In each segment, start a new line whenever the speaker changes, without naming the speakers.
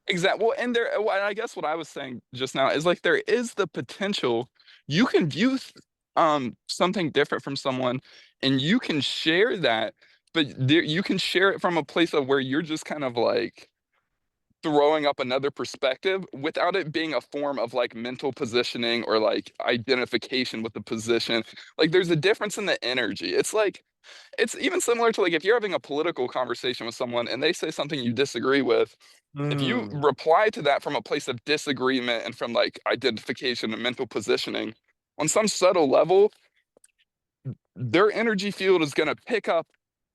Exactly. Well, and I guess what I was saying just now is like there is the potential you can view something different from someone, and you can share that, but you can share it from a place of where you're just kind of like throwing up another perspective without it being a form of like mental positioning or like identification with the position. Like there's a difference in the energy. It's like it's even similar to like if you're having a political conversation with someone and they say something you disagree with, if you
Mm.
reply to that from a place of disagreement and from like identification and mental positioning, on some subtle level, their energy field is going to pick up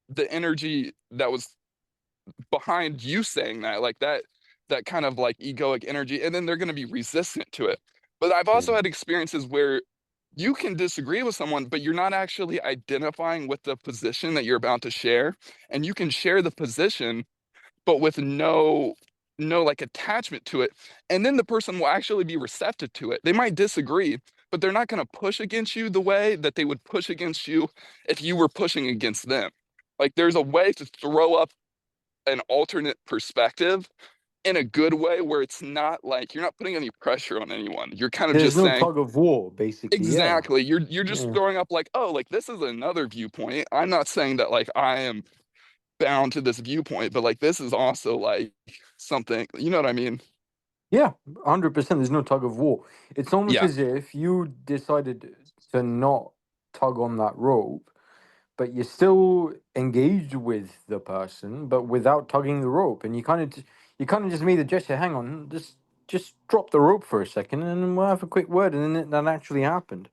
the energy that was behind you saying that, like that kind of like egoic energy, and then they're going to be resistant to it. But I've
Yeah.
also had experiences where you can disagree with someone, but you're not actually identifying with the position that you're about to share, and you can share the position but with no like attachment to it. And then the person will actually be receptive to it. They might disagree, but they're not going to push against you the way that they would push against you if you were pushing against them. Like there's a way to throw up an alternate perspective in a good way where it's not like you're not putting any pressure on anyone. You're kind of
There's
just
no
saying,
tug of war, basically. Yeah.
exactly. You're just
Yeah.
throwing up like, oh, like this is another viewpoint. I'm not saying that like I am bound to this viewpoint, but like this is also like something, you know what I mean?
Yeah, 100%. There's no tug of war. It's almost
Yeah.
as if you decided to not tug on that rope, but you're still engaged with the person, but without tugging the rope. And you kind of just made the gesture. Hang on, just drop the rope for a second, and then we'll have a quick word. And then that actually happened.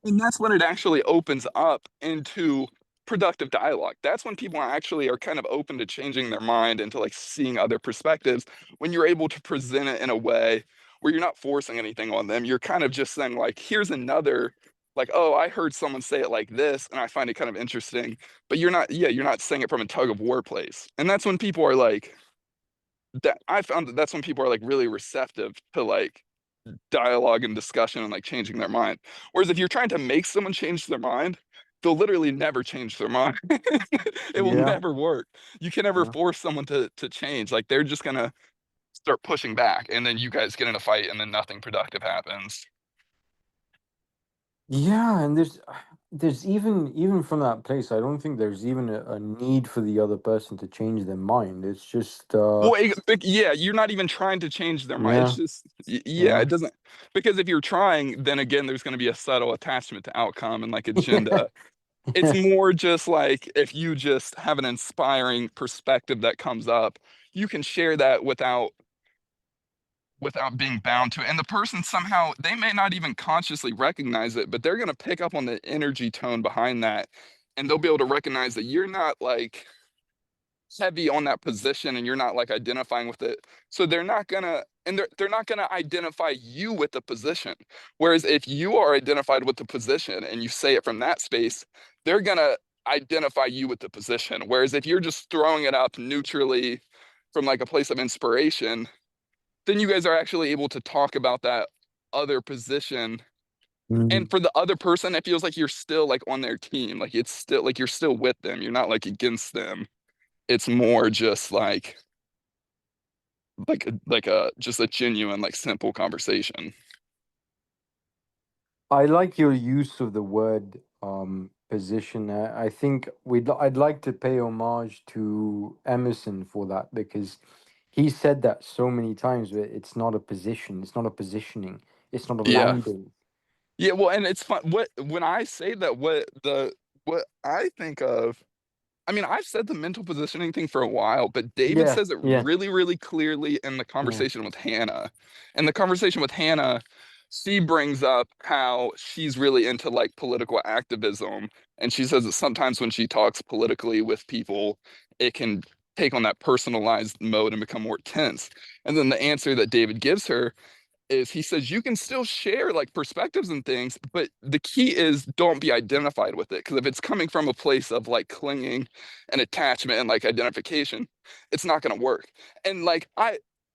And that's when it actually opens up into productive dialogue. That's when people actually are kind of open to changing their mind and to like seeing other perspectives. When you're able to present it in a way where you're not forcing anything on them, you're kind of just saying, like, here's another, like, oh, I heard someone say it like this, and I find it kind of interesting. But you're not, yeah, you're not saying it from a tug of war place. And that's when people are like, that I found that that's when people are like really receptive to like dialogue and discussion and like changing their mind. Whereas if you're trying to make someone change their mind, they'll literally never change their mind. It will
Yeah.
never work. You can never
Yeah.
force someone to change. Like they're just gonna start pushing back, and then you guys get in a fight, and then nothing productive happens.
Yeah, and there's even from that place, I don't think there's even a need for the other person to change their mind. It's just
Well, yeah, you're not even trying to change their mind. It's
yeah,
just, yeah,
yeah.
it doesn't, because if you're trying, then again, there's going to be a subtle attachment to outcome and like
Yeah.
agenda. It's more just like if you just have an inspiring perspective that comes up, you can share that without being bound to it. And the person somehow, they may not even consciously recognize it, but they're going to pick up on the energy tone behind that. And they'll be able to recognize that you're not like heavy on that position and you're not like identifying with it. So they're not gonna, and they're not gonna identify you with the position. Whereas if you are identified with the position and you say it from that space, they're gonna identify you with the position. Whereas if you're just throwing it up neutrally from like a place of inspiration, then you guys are actually able to talk about that other position.
Mm.
And for the other person, it feels like you're still like on their team. Like it's still like you're still with them. You're not like against them. It's more just like a just a genuine like simple conversation.
I like your use of the word position. I think I'd like to pay homage to Emerson for that because he said that so many times, but it's not a position, it's not a positioning, it's not a
Yeah.
landing.
Yeah, well, and it's fun what when I say that what I think of, I mean, I've said the mental positioning thing for a while, but David
Yeah,
says it
yeah.
really, really clearly in the
Yeah.
conversation with Hannah. And the conversation with Hannah, she brings up how she's really into like political activism. And she says that sometimes when she talks politically with people, it can take on that personalized mode and become more tense. And then the answer that David gives her is he says you can still share like perspectives and things, but the key is don't be identified with it. Because if it's coming from a place of like clinging and attachment and like identification, it's not going to work. And like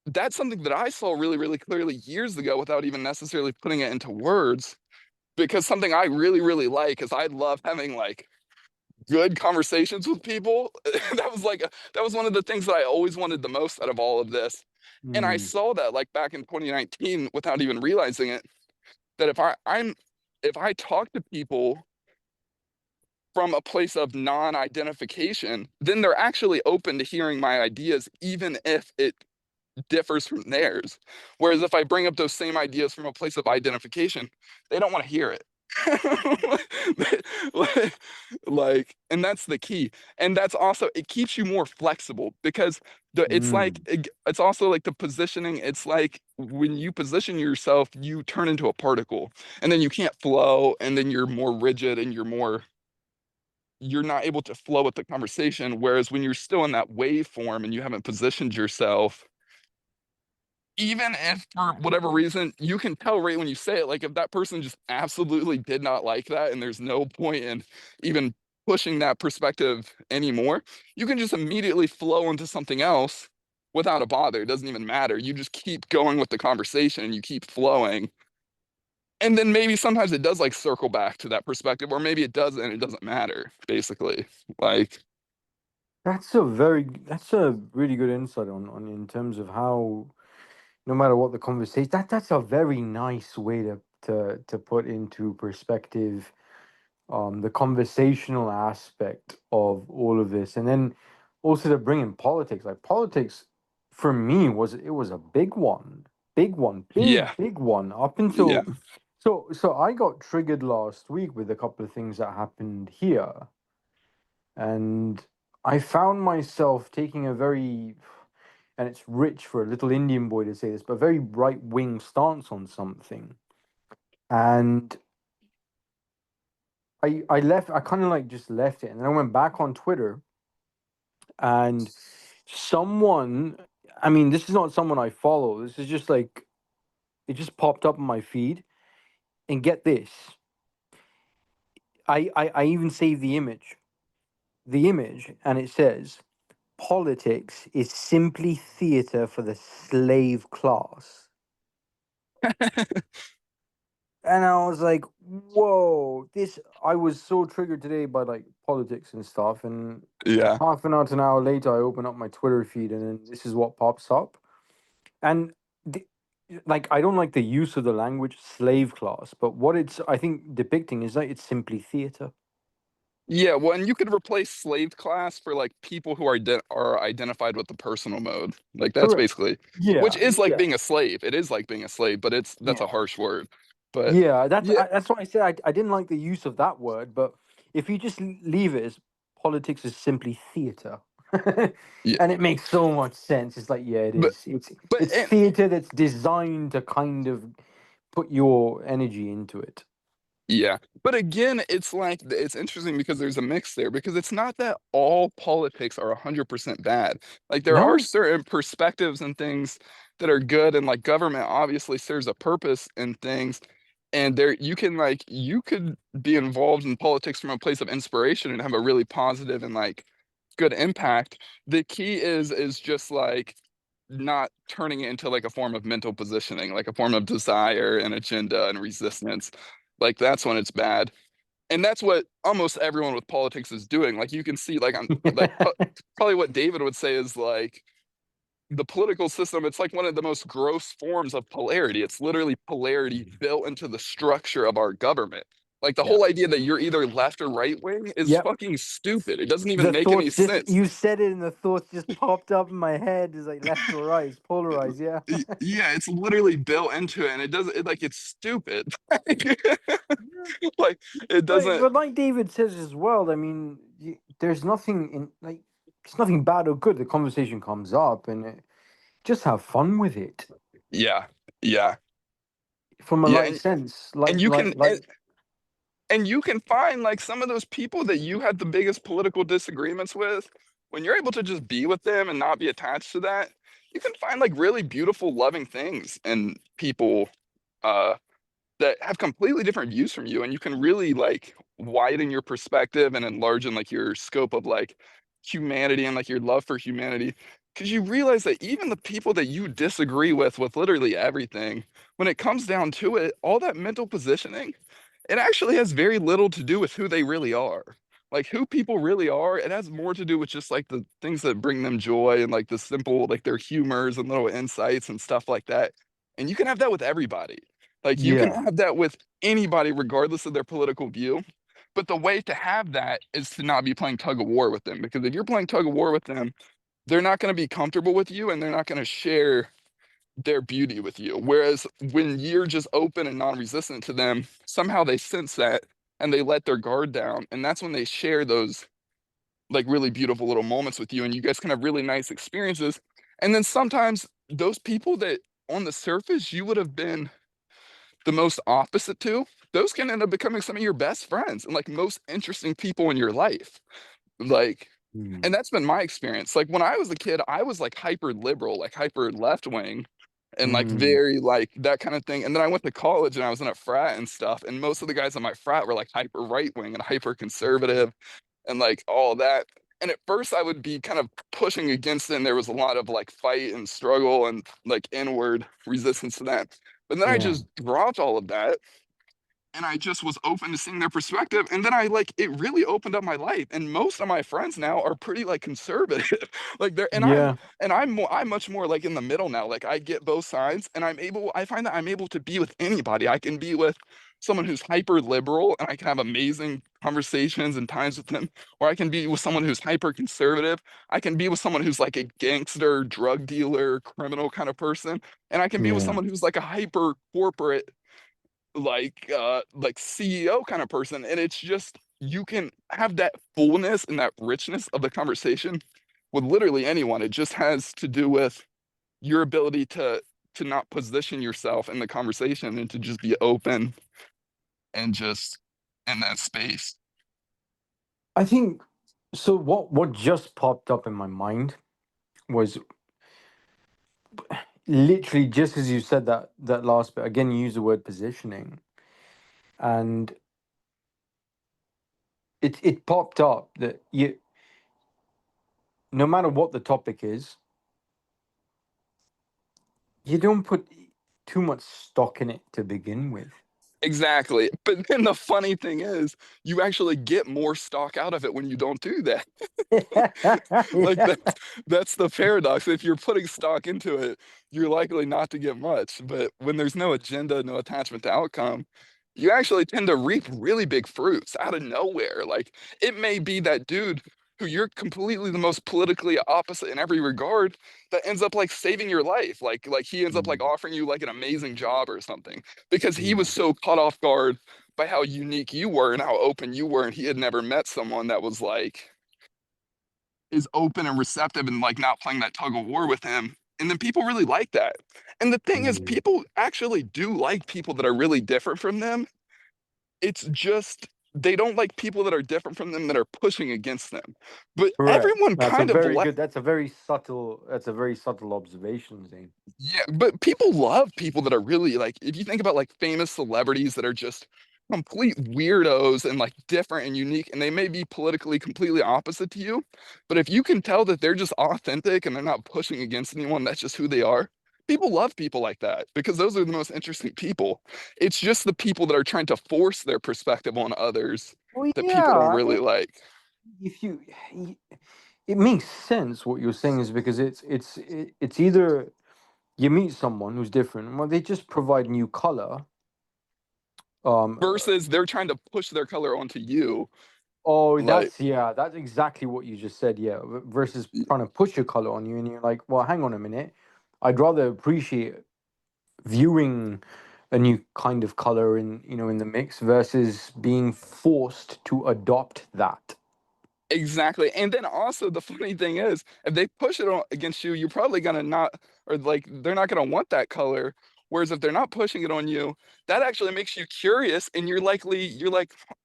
that's something that I saw really, really clearly years ago without even necessarily putting it into words. Because something I really, really like is I love having like good conversations with people. That was one of the things that I always wanted the most out of all of this. And I
Mm,
saw that like back in 2019 without even realizing it, that if I talk to people from a place of non-identification, then they're actually open to hearing my ideas, even if it differs from theirs. Whereas if I bring up those same ideas from a place of identification, they don't want to hear it. like, and that's the key. And that's also, it keeps you more flexible because it's like,
mm.
it's also like the positioning. It's like when you position yourself, you turn into a particle and then you can't flow and then you're more rigid and you're not able to flow with the conversation. Whereas when you're still in that waveform and you haven't positioned yourself, even if for whatever reason you can tell right when you say it, like if that person just absolutely did not like that and there's no point in even pushing that perspective anymore, you can just immediately flow into something else without a bother. It doesn't even matter. You just keep going with the conversation and you keep flowing. And then maybe sometimes it does like circle back to that perspective, or maybe it doesn't, it doesn't matter, basically. Like,
That's a really good insight on in terms of how no matter what the conversation, that's a very nice way to put into perspective the conversational aspect of all of this, and then also to bring in politics. Like politics, for me, was a big one,
yeah,
big one. Up
yeah.
until so I got triggered last week with a couple of things that happened here, and I found myself taking a very, and it's rich for a little Indian boy to say this, but very right wing stance on something. And I kind of like just left it. And then I went back on Twitter and someone, I mean, this is not someone I follow. This is just like, it just popped up on my feed. And get this, I even saved the image, and it says, politics is simply theater for the slave class. And I was like, whoa, this, I was so triggered today by like politics and stuff. And
Yeah.
half an hour to an hour later, I open up my Twitter feed and then this is what pops up. And the, like, I don't like the use of the language slave class, but what it's, I think, depicting is that it's simply theater.
Yeah, well, and you could replace slave class for like people who are identified with the personal mode. Like that's
Correct.
basically, which
Yeah.
is like
Yeah.
being a slave. It is like being a slave, but that's a
Yeah.
harsh word. But
Yeah,
yeah,
that's why I said I didn't like the use of that word, but if you just leave it as politics is simply theater,
yeah,
and it makes so much sense. It's like, yeah, it
but
is.
but
It's theater that's designed to kind of put your energy into it.
yeah, but again, it's like it's interesting because there's a mix there because it's not that all politics are 100% bad. Like there are
No.
certain perspectives and things that are good, and like government obviously serves a purpose in things. And there you could be involved in politics from a place of inspiration and have a really positive and like good impact. The key is just like not turning it into like a form of mental positioning, like a form of desire and agenda and resistance. Like that's when it's bad. And that's what almost everyone with politics is doing. Like you can see like on like probably what David would say is like the political system, it's like one of the most gross forms of polarity. It's literally polarity built into the structure of our government. Like the
Yeah.
whole idea that you're either left or right wing is
Yep.
fucking stupid. It doesn't even
The
make any
thoughts just
sense.
you said it, and the thoughts just popped up in my head. Is like left or right, it's polarized. Yeah.
Yeah, it's literally built into it, and it doesn't. It, like it's stupid. Like it doesn't.
But like David says as well, I mean, there's nothing in like it's nothing bad or good. The conversation comes up, and just have fun with it
Yeah, yeah,
from a
yeah,
light sense.
and you can and you can find like some of those people that you had the biggest political disagreements with, when you're able to just be with them and not be attached to that, you can find like really beautiful, loving things in people uh that have completely different views from you, and you can really like widen your perspective and enlarge like your scope of like humanity and like your love for humanity, because you realize that even the people that you disagree with literally everything, when it comes down to it, all that mental positioning, it actually has very little to do with who they really are. like who people really are, it has more to do with just like the things that bring them joy and like the simple, like their humors and little insights and stuff like that. And you can have that with everybody. Like you can
Yeah.
have that with anybody, regardless of their political view. But the way to have that is to not be playing tug of war with them. Because if you're playing tug of war with them, they're not going to be comfortable with you and they're not going to share their beauty with you. Whereas when you're just open and non-resistant to them, somehow they sense that and they let their guard down. And that's when they share those like really beautiful little moments with you and you guys can have really nice experiences. And then sometimes those people that on the surface you would have been the most opposite to, those can end up becoming some of your best friends and like most interesting people in your life. Like, and
Mm.
that's been my experience. Like when I was a kid, I was like hyper liberal, like hyper left wing, and like
Mm.
very like that kind of thing. And then I went to college and I was in a frat and stuff. And most of the guys in my frat were like hyper right wing and hyper conservative and like all that. And at first I would be kind of pushing against it. And there was a lot of like fight and struggle and like inward resistance to that. But then I
Yeah.
just dropped all of that and I just was open to seeing their perspective. And then I like it really opened up my life. And most of my friends now are pretty like conservative. Like they're
Yeah.
and I'm much more like in the middle now. Like I get both sides and I find that I'm able to be with anybody. I can be with someone who's hyper liberal and I can have amazing conversations and times with them, or I can be with someone who's hyper conservative. I can be with someone who's like a gangster, drug dealer, criminal kind of person, and I can be with
Yeah.
someone who's like a hyper corporate like CEO kind of person. And it's just you can have that fullness and that richness of the conversation with literally anyone. It just has to do with your ability to not position yourself in the conversation and to just be open and just in that space.
I think so. What just popped up in my mind was literally just as you said that last bit. Again, you use the word positioning, and it popped up that you, no matter what the topic is, you don't put too much stock in it to begin with.
Exactly. But then the funny thing is, you actually get more stock out of it when you don't do that. Like
Yeah.
that's the paradox. If you're putting stock into it, you're likely not to get much. But when there's no agenda, no attachment to outcome, you actually tend to reap really big fruits out of nowhere. Like it may be that dude who you're completely the most politically opposite in every regard that ends up like saving your life. Like he ends up like
Mm.
offering you like an amazing job or something because he was
Yeah.
so caught off guard by how unique you were and how open you were, and he had never met someone that was like is open and receptive and like not playing that tug of war with him. And then people really like that. And the thing is,
Mm.
people actually do like people that are really different from them. It's just they don't like people that are different from them that are pushing against them. But
Correct.
everyone
That's a
kind of
very good. That's a very subtle. That's a very subtle observation, Zane.
yeah, but people love people that are really like, if you think about like famous celebrities that are just complete weirdos and like different and unique, and they may be politically completely opposite to you, but if you can tell that they're just authentic and they're not pushing against anyone, that's just who they are. People love people like that because those are the most interesting people. It's just the people that are trying to force their perspective on others
Well,
that people
yeah.
don't
I
really
mean,
like.
if you, it makes sense what you're saying is because it's either you meet someone who's different, well, they just provide new color. Um,
Versus they're trying to push their color onto you.
oh,
Like,
that's exactly what you just said. Yeah, versus trying to push a color on you, and you're like, well, hang on a minute. I'd rather appreciate viewing a new kind of color in in the mix versus being forced to adopt that.
exactly. And then also the funny thing is, if they push it on against you, you're probably gonna not, or like they're not gonna want that color. Whereas if they're not pushing it on you, that actually makes you curious, and you're like,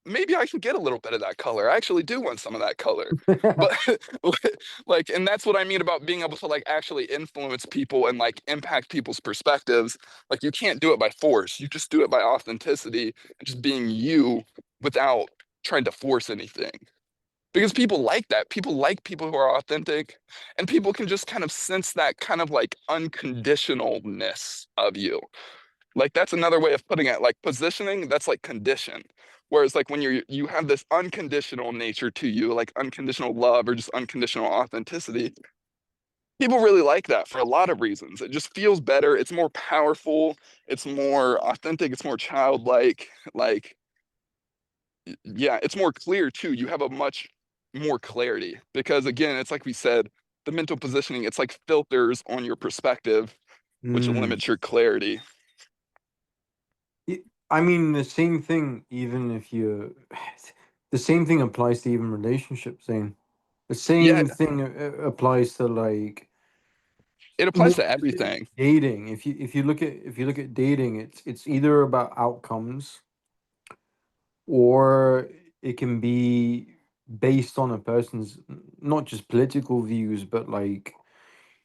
maybe I can get a little bit of that color. I actually do want some of that color. But like, and that's what I mean about being able to like actually influence people and like impact people's perspectives. Like you can't do it by force. You just do it by authenticity and just being you without trying to force anything because people like that. People like people who are authentic, and people can just kind of sense that kind of like unconditionalness of you. Like that's another way of putting it. Like positioning, that's like condition. Whereas like when you have this unconditional nature to you, like unconditional love or just unconditional authenticity, people really like that for a lot of reasons. It just feels better, it's more powerful, it's more authentic, it's more childlike. Like, yeah, it's more clear too. You have a much more clarity because again, it's like we said, the mental positioning, it's like filters on your perspective, which
Mm.
limits your clarity.
I mean, the same thing, even if you, the same thing applies to even relationships, Zane. The
Yeah,
same thing applies to like
it applies
more
to
specific
everything.
dating. If you look at dating, it's either about outcomes or it can be based on a person's not just political views, but like,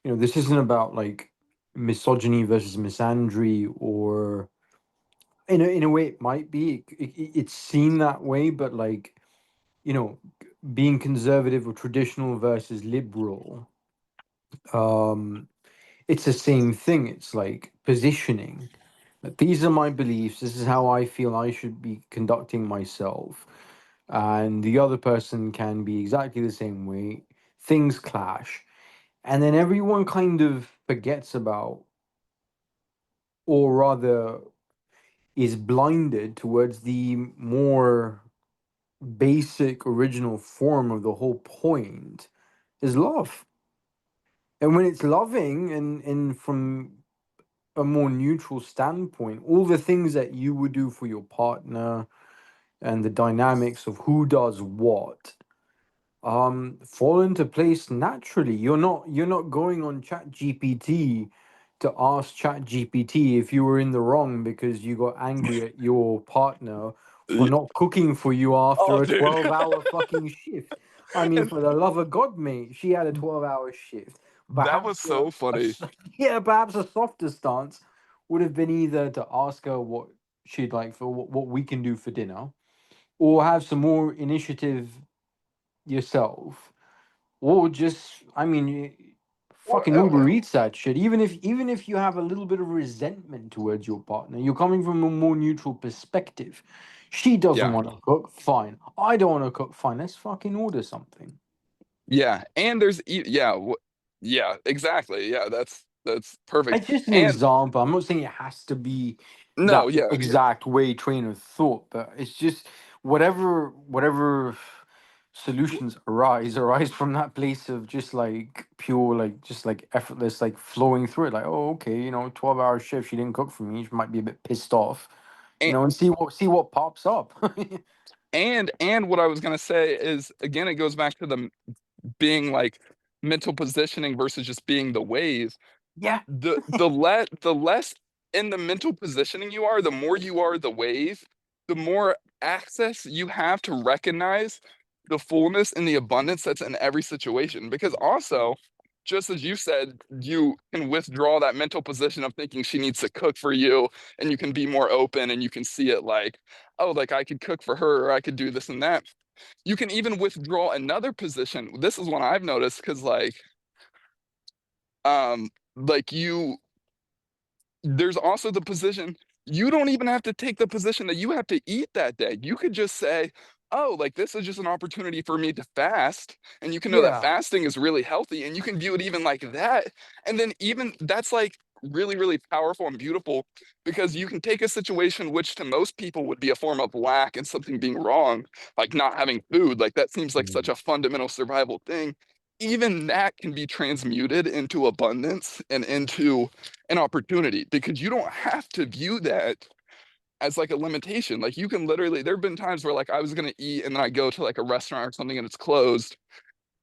this isn't about like misogyny versus misandry, or in a way it might be. It's seen that way, but like, you know, being conservative or traditional versus liberal, um, it's the same thing. It's like positioning. Like, these are my beliefs. This is how I feel I should be conducting myself. And the other person can be exactly the same way. Things clash. And then everyone kind of forgets about, or rather, is blinded towards the more basic original form of the whole point is love. And when it's loving and from a more neutral standpoint, all the things that you would do for your partner and the dynamics of who does what fall into place naturally. You're not going on Chat GPT to ask Chat GPT if you were in the wrong because you got angry at your partner for
Y-
not cooking for you
Oh,
after a
dude.
12-hour fucking shift. I mean,
And
for the love of God, mate, she had a 12-hour shift.
that was
Perhaps
so funny.
yeah, perhaps a softer stance would have been either to ask her what she'd like for what we can do for dinner, or have some more initiative yourself, or just, I mean,
Well,
fucking Uber Eats that shit. Even if you have a little bit of resentment towards your partner, you're coming from a more neutral perspective. She doesn't
yeah,
want to cook, fine. I don't want to cook, fine. Let's fucking order something.
yeah, and there's yeah, yeah, exactly. Yeah, that's perfect.
It's just an
And
example. I'm not saying it has to be
no,
that
yeah,
exact way train of thought, but it's just whatever solutions arise from that place of just like pure, like just like effortless, like flowing through it. Like, oh, okay, 12-hour shift, she didn't cook for me. She might be a bit pissed off,
and
and see what pops up.
and what I was gonna say is again, it goes back to the being like mental positioning versus just being the wave.
Yeah,
The less in the mental positioning you are, the more you are the wave, the more access you have to recognize the fullness and the abundance that's in every situation. Because also, just as you said, you can withdraw that mental position of thinking she needs to cook for you, and you can be more open and you can see it like, oh, like I could cook for her or I could do this and that. You can even withdraw another position. This is one I've noticed because like you there's also the position you don't even have to take the position that you have to eat that day. You could just say, "Oh, like this is just an opportunity for me to fast." And you can know that
yeah.
fasting is really healthy and you can view it even like that. And then even that's like really, really powerful and beautiful because you can take a situation which to most people would be a form of lack and something being wrong, like not having food. Like that seems like such
Mm.
a fundamental survival thing. Even that can be transmuted into abundance and into an opportunity because you don't have to view that as like a limitation. Like you can literally, there have been times where like I was gonna eat and then I go to like a restaurant or something and it's closed.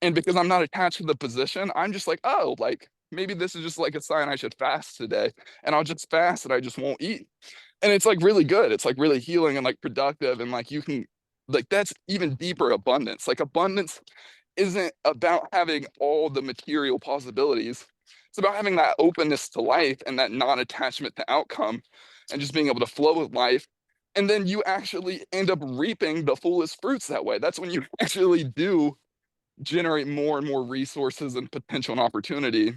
And because I'm not attached to the position, I'm just like, oh, like maybe this is just like a sign I should fast today. And I'll just fast and I just won't eat. And it's like really good. It's like really healing and like productive. And like you can, like that's even deeper abundance. Like abundance isn't about having all the material possibilities. It's about having that openness to life and that non-attachment to outcome and just being able to flow with life. And then you actually end up reaping the fullest fruits that way. That's when you actually do generate more and more resources and potential and opportunity.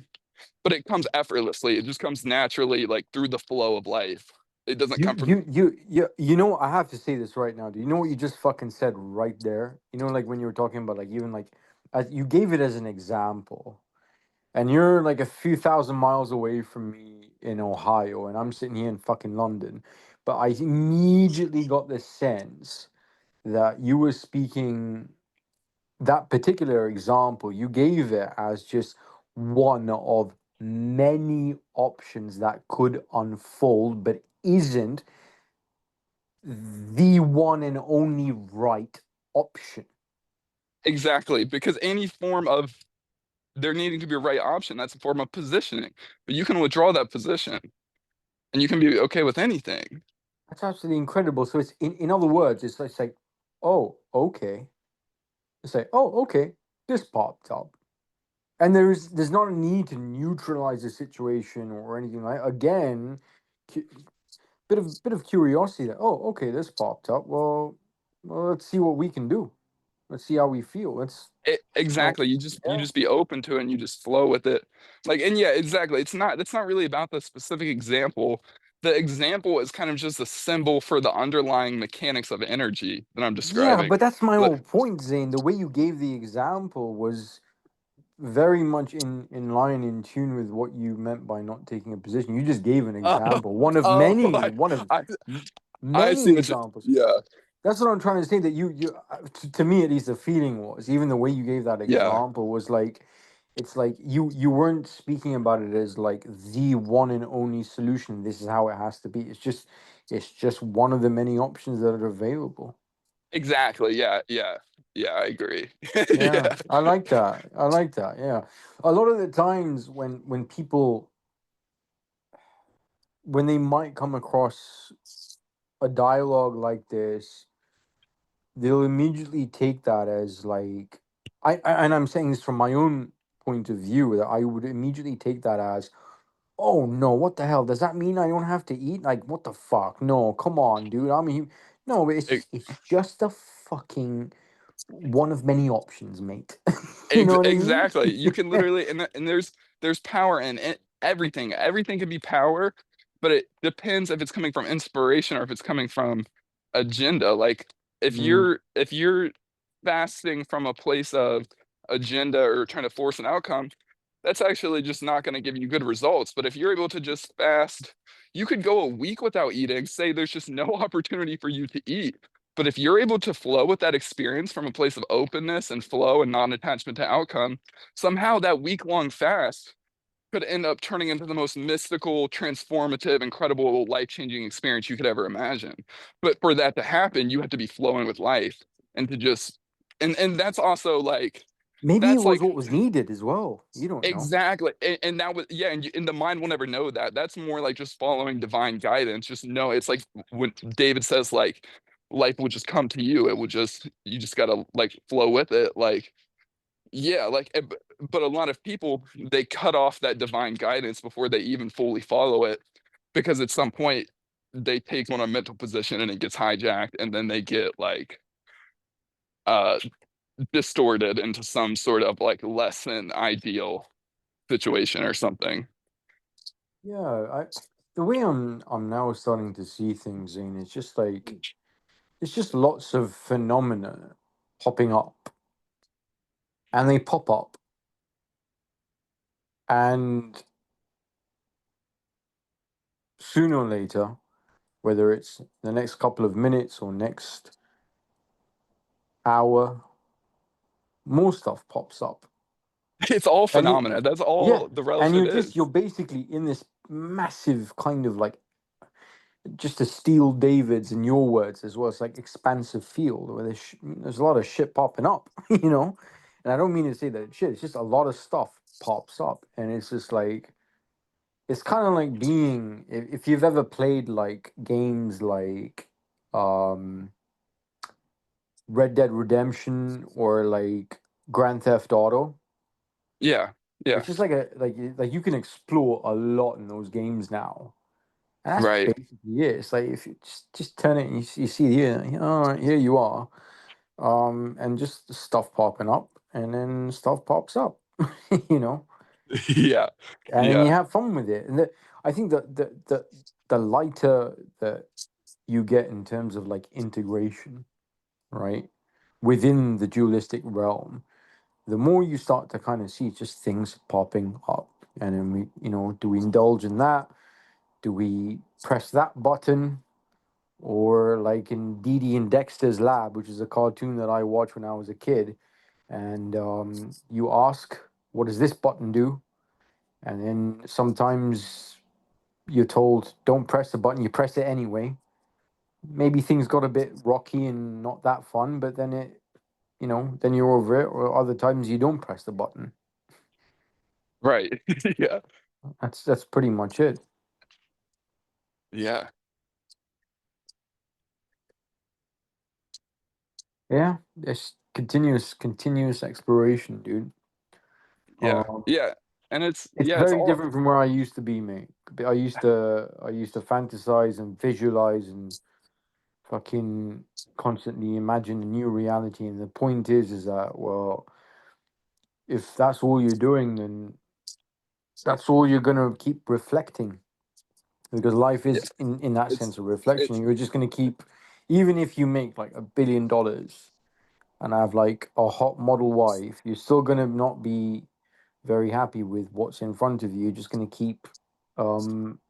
But it comes effortlessly. It just comes naturally, like through the flow of life. It doesn't
You
come from.
you know what? I have to say this right now. Do you know what you just fucking said right there? You know, like when you were talking about like even like you gave it as an example, and you're like a few thousand miles away from me in Ohio, and I'm sitting here in fucking London, but I immediately got the sense that you were speaking that particular example. You gave it as just one of many options that could unfold, but isn't the one and only right option.
Exactly, because any form of there needing to be a right option, that's a form of positioning. But you can withdraw that position and you can be okay with anything.
That's absolutely incredible. So it's in other words, it's like, oh, okay. It's like, oh, okay, this popped up. And there's not a need to neutralize the situation or anything like again, bit of curiosity that oh okay this popped up well let's see what we can do, let's see how we feel, let's you know
Exactly. You
yeah.
just be open to it and you just flow with it. Like, and yeah, exactly. It's not really about the specific example. The example is kind of just a symbol for the underlying mechanics of energy that I'm
Yeah,
describing.
but that's my
Like,
whole point, Zane. The way you gave the example was very much in line, in tune with what you meant by not taking a position. You just gave an
oh,
example, one of
oh,
many, one of
I, I see
many
what you,
examples.
yeah,
That's what I'm trying to say. That to me at least, the feeling was even the way you gave that
yeah.
example was like, it's like you weren't speaking about it as like the one and only solution. This is how it has to be. It's just one of the many options that are available.
Exactly. Yeah, yeah. Yeah, I agree.
Yeah,
Yeah.
I like that. I like that. Yeah, a lot of the times when people when they might come across a dialogue like this, they'll immediately take that as like and I'm saying this from my own point of view that I would immediately take that as oh no, what the hell does that mean? I don't have to eat? Like what the fuck? No, come on, dude. No, but it's just a fucking one of many options, mate. You know what I mean?
Exactly. You can literally, and there's power in it, everything. Everything can be power, but it depends if it's coming from inspiration or if it's coming from agenda. Like
Mm,
if you're fasting from a place of agenda or trying to force an outcome, that's actually just not going to give you good results. But if you're able to just fast, you could go a week without eating, say there's just no opportunity for you to eat. But if you're able to flow with that experience from a place of openness and flow and non-attachment to outcome, somehow that week-long fast could end up turning into the most mystical, transformative, incredible, life-changing experience you could ever imagine. But for that to happen, you have to be flowing with life and to just and that's also like
maybe it
that's
was
like
what was needed as well. You don't know.
exactly. And that was, yeah, and the mind will never know that. That's more like just following divine guidance. Just know it's like when David says, like, life will just come to you. It will just, you just gotta like flow with it. Like, yeah, like, but a lot of people, they cut off that divine guidance before they even fully follow it because at some point they take on a mental position and it gets hijacked and then they get like, uh, distorted into some sort of like less than ideal situation or something.
Yeah, I the way I'm now starting to see things in it's just like it's just lots of phenomena popping up, and they pop up, and sooner or later, whether it's the next couple of minutes or next hour, more stuff pops up.
It's all
And
phenomena. That's
yeah,
all the
and
relative
you're
is.
basically in this massive kind of like, just to steal David's in your words as well, it's like expansive field where there's a lot of shit popping up, you know. And I don't mean to say that it's shit. It's just a lot of stuff pops up, and it's just like it's kind of like being if you've ever played like games like um Red Dead Redemption or like Grand Theft Auto.
Yeah, yeah,
It's just like like you can explore a lot in those games now. And that's
right.
basically it. It's like if you just turn it and you see here, all right, here you are, and just stuff popping up, and then stuff pops up, you know,
Yeah,
and then you
yeah,
have fun with it. And I think that the lighter that you get in terms of like integration, right, within the dualistic realm, the more you start to kind of see just things popping up. And then we, do we indulge in that? Do we press that button? Or like in Dee Dee and Dexter's Lab, which is a cartoon that I watched when I was a kid, and you ask, what does this button do? And then sometimes you're told, don't press the button, you press it anyway. Maybe things got a bit rocky and not that fun, but then then you're over it. Or other times you don't press the button.
Right. Yeah.
That's pretty much it.
Yeah.
Yeah, it's continuous exploration, dude.
Yeah.
Um,
Yeah. And it's,
it's
yeah, it's
very
all
different from where I used to be, mate. I used to fantasize and visualize and fucking constantly imagine a new reality. And the point is that, well, if that's all you're doing, then that's all you're gonna keep reflecting, because life
yeah,
is in that
it's
sense a reflection.
it's
You're just gonna keep, even if you make like $1 billion and have like a hot model wife, you're still gonna not be very happy with what's in front of you. You're just gonna keep um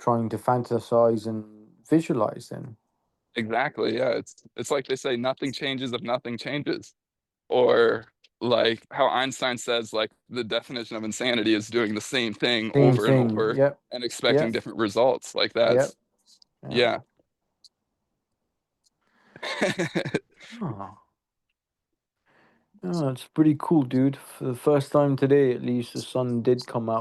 trying to fantasize and visualize then.
exactly, yeah. It's like they say, nothing changes if nothing changes. Or like how Einstein says, like the definition of insanity is doing the same thing
Same
over and
thing.
over
Yep.
and expecting
Yep.
different results. Like
Yep.
that's,
Yep.
yeah.
Oh, oh, it's pretty cool, dude. For the first time today, at least, the sun did come out.